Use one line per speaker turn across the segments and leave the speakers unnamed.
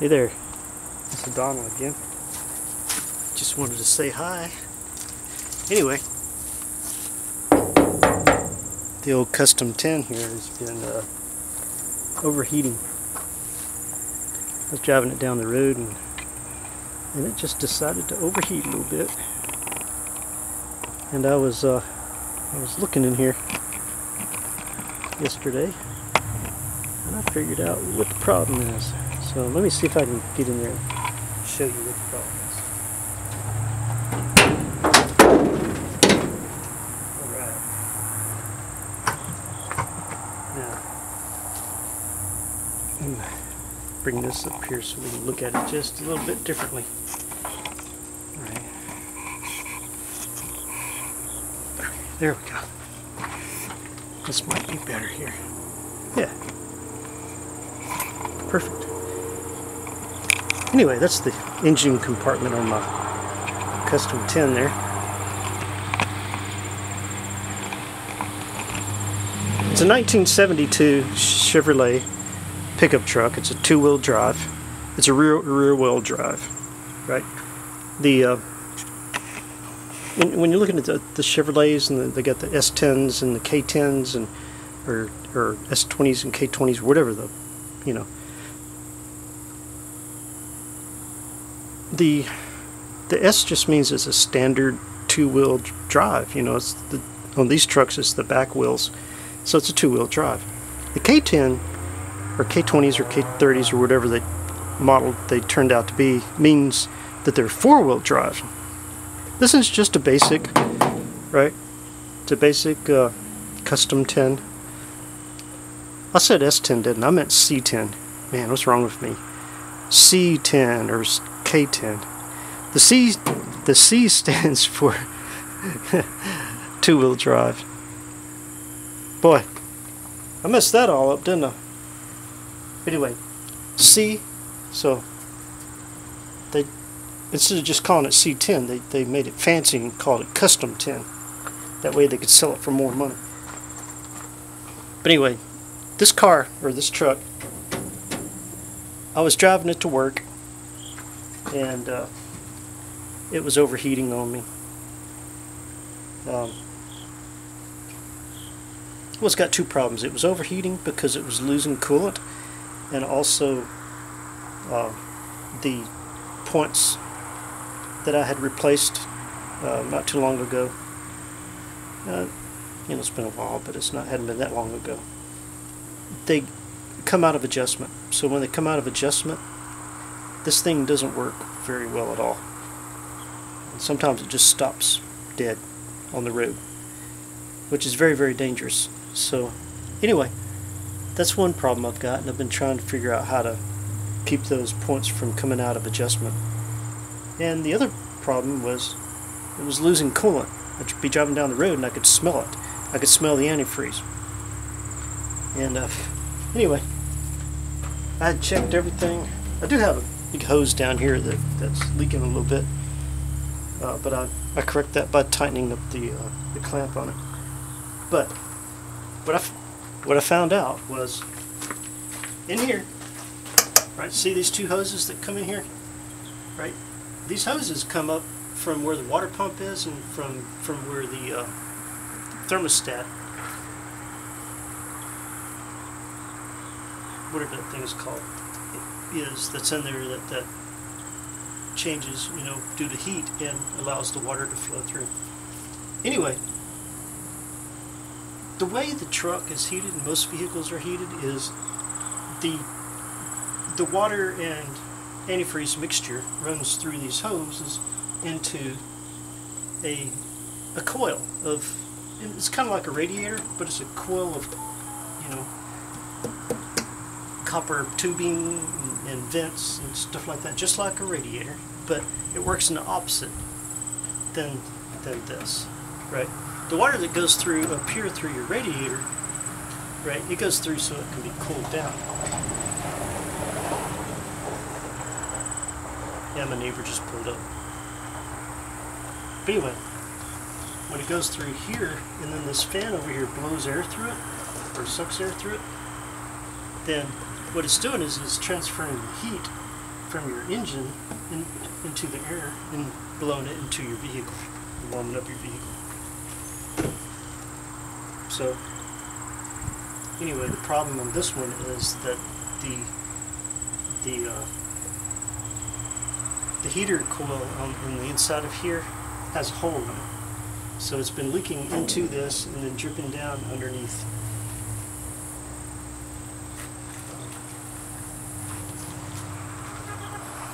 Hey there, this is Donald again. Just wanted to say hi. Anyway, the old Custom 10 here has been overheating. I was driving it down the road and it just decided to overheat a little bit. And I was looking in here yesterday and I figured out what the problem is. So let me see if I can get in there and show you what the problem is. Alright. Now, I'm going to bring this up here so we can look at it just a little bit differently. Alright. There we go. This might be better here. Yeah. Perfect. Anyway, that's the engine compartment on my Custom 10 there. It's a 1972 Chevrolet pickup truck. It's a two-wheel drive. It's a rear-wheel drive, right? The when you're looking at the Chevrolets and they got the S10s and the K10s and or S20s and K20s, whatever the The S just means it's a standard two-wheel drive. It's on these trucks it's the back wheels, so it's a two-wheel drive. The K10 or K20s or K30s or whatever they turned out to be means that they're four-wheel drive. This is just a basic, right? It's a basic Custom 10. I said S10, didn't I? I meant C10. Man, what's wrong with me? C10 or K10. The C stands for two-wheel drive. Boy, I messed that all up, didn't I? Anyway, C. So they, instead of just calling it C10, they made it fancy and called it Custom 10. That way they could sell it for more money. But anyway, this car or this truck, I was driving it to work, and it was overheating on me. Well, it's got two problems. It was overheating because it was losing coolant, and also the points that I had replaced not too long ago. It's been a while, but hadn't been that long ago. They come out of adjustment. So when they come out of adjustment, this thing doesn't work very well at all. And sometimes it just stops dead on the road, which is very, very dangerous. So anyway, that's one problem I've got, and I've been trying to figure out how to keep those points from coming out of adjustment. And the other problem was it was losing coolant. I'd be driving down the road and I could smell it. I could smell the antifreeze. And anyway, I had checked everything. I do have a big hose down here that's leaking a little bit, but I correct that by tightening up the clamp on it. But what I found out was in here, right? See these two hoses that come in here, right? These hoses come up from where the water pump is and from where the thermostat, whatever that thing is called, that's in there that changes, due to heat and allows the water to flow through. Anyway, the way the truck is heated, and most vehicles are heated, is the water and antifreeze mixture runs through these hoses into a coil of, it's kind of like a radiator, but it's a coil of copper tubing and vents and stuff like that, just like a radiator, but it works in the opposite than this, right? The water that goes through up here through your radiator, right, it goes through so it can be cooled down. Yeah, my neighbor just pulled up. But anyway, when it goes through here, and then this fan over here blows air through it, or sucks air through it, then what it's doing is it's transferring heat from your engine into the air and blowing it into your vehicle, warming up your vehicle. So anyway, the problem on this one is that the heater coil on the inside of here has a hole in it. So it's been leaking into this and then dripping down underneath.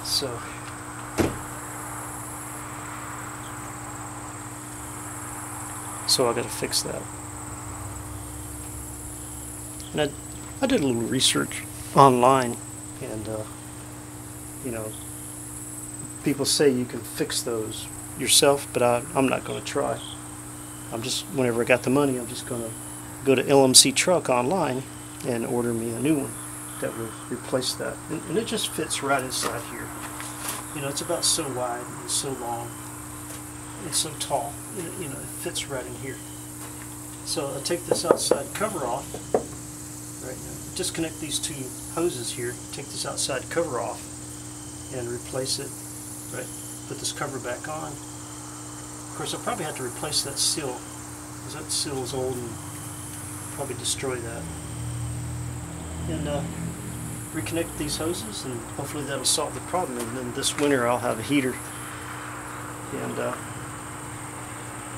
So I got to fix that. And I did a little research online, and you know, people say you can fix those yourself, but I'm not going to try. Whenever I got the money, I'm just going to go to LMC Truck online and order me a new one that will replace that. And it just fits right inside here. You know, it's about so wide and so long and so tall. You know, it fits right in here. So I'll take this outside cover off. Right now, disconnect these two hoses here. Take this outside cover off and replace it. Right, put this cover back on. Of course, I'll probably have to replace that seal, because that seal is old and probably destroy that. And reconnect these hoses, and hopefully that'll solve the problem. And then this winter I'll have a heater. And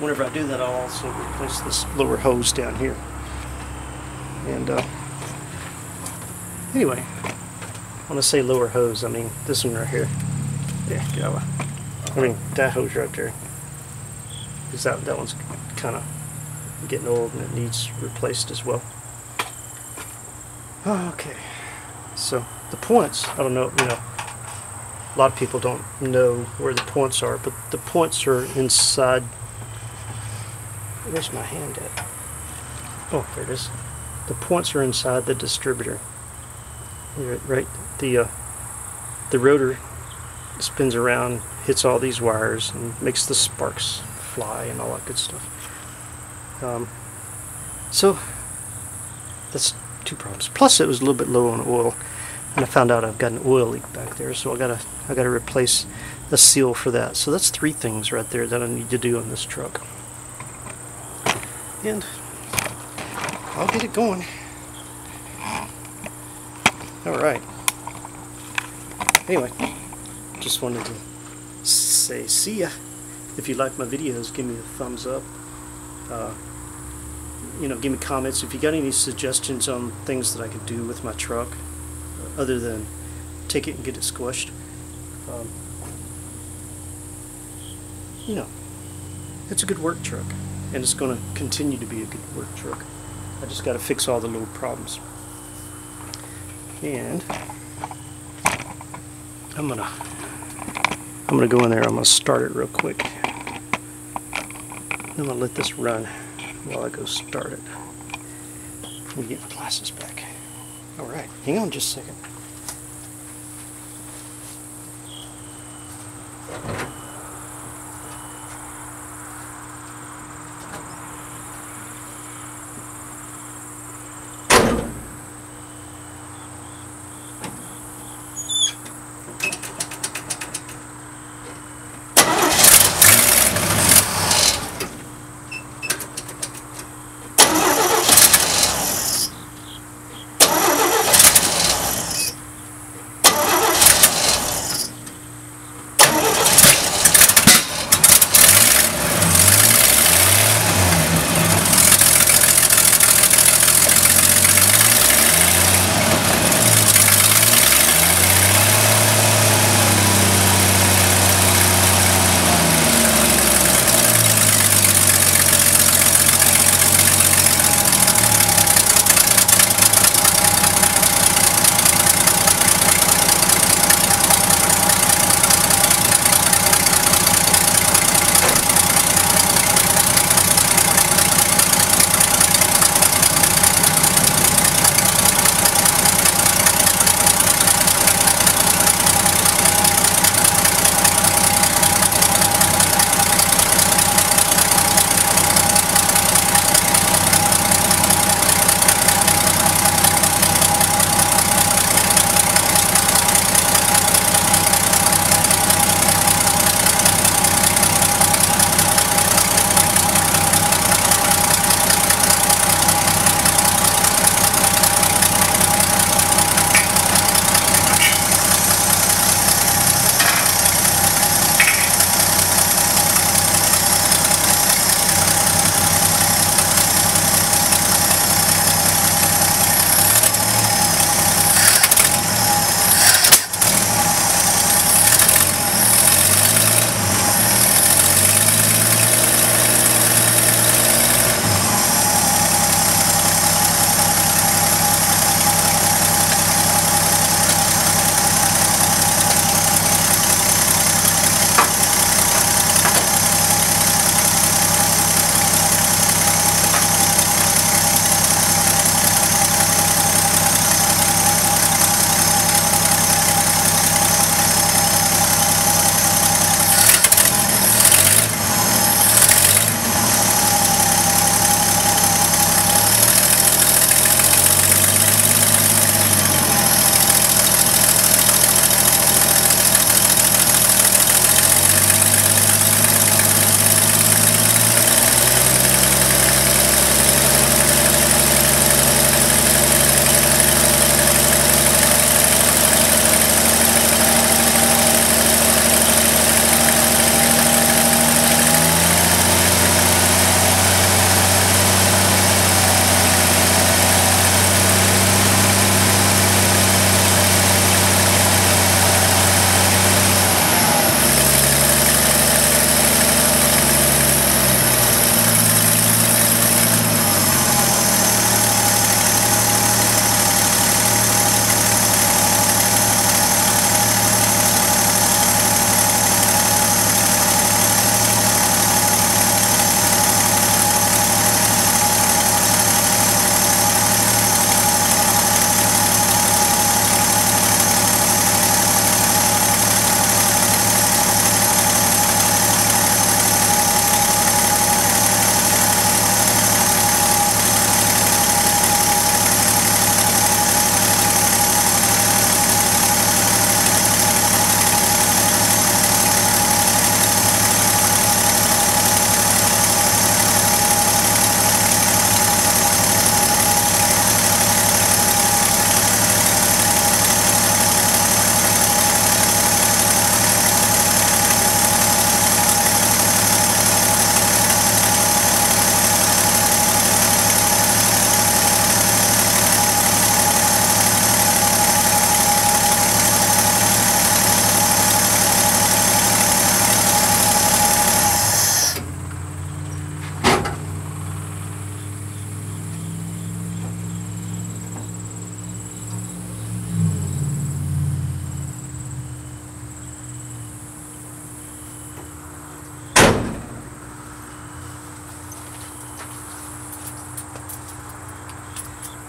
whenever I do that, I'll also replace this lower hose down here. And anyway, when I say lower hose, I mean this one right here. Yeah, I mean that hose right there. Because that one's kind of getting old and it needs replaced as well. Okay, so the points, I don't know, you know, a lot of people don't know where the points are, but the points are inside. Where's my hand at? Oh, there it is. The points are inside the distributor. Right, the rotor spins around, hits all these wires, and makes the sparks fly and all that good stuff. So that's two problems. Plus, it was a little bit low on oil, and I found out I've got an oil leak back there, so I gotta replace the seal for that. So that's three things right there that I need to do on this truck, and I'll get it going. All right. Anyway, just wanted to say see ya. If you like my videos, give me a thumbs up. You know, give me comments if you got any suggestions on things that I could do with my truck, other than take it and get it squished. You know, it's a good work truck, and it's going to continue to be a good work truck. I just got to fix all the little problems. And I'm gonna go in there. I'm gonna start it real quick. I'm gonna let this run while I go start it. Let me get my glasses back. All right, hang on just a second.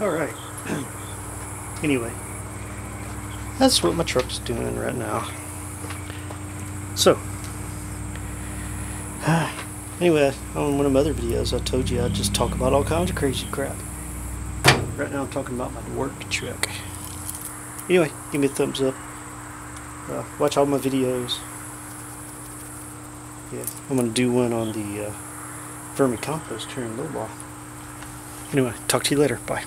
Alright. Anyway, that's what my truck's doing right now. So, anyway, on one of my other videos I told you I'd just talk about all kinds of crazy crap. Right now I'm talking about my work truck. Anyway, give me a thumbs up. Watch all my videos. Yeah, I'm going to do one on the vermicompost here in a little while. Anyway, talk to you later. Bye.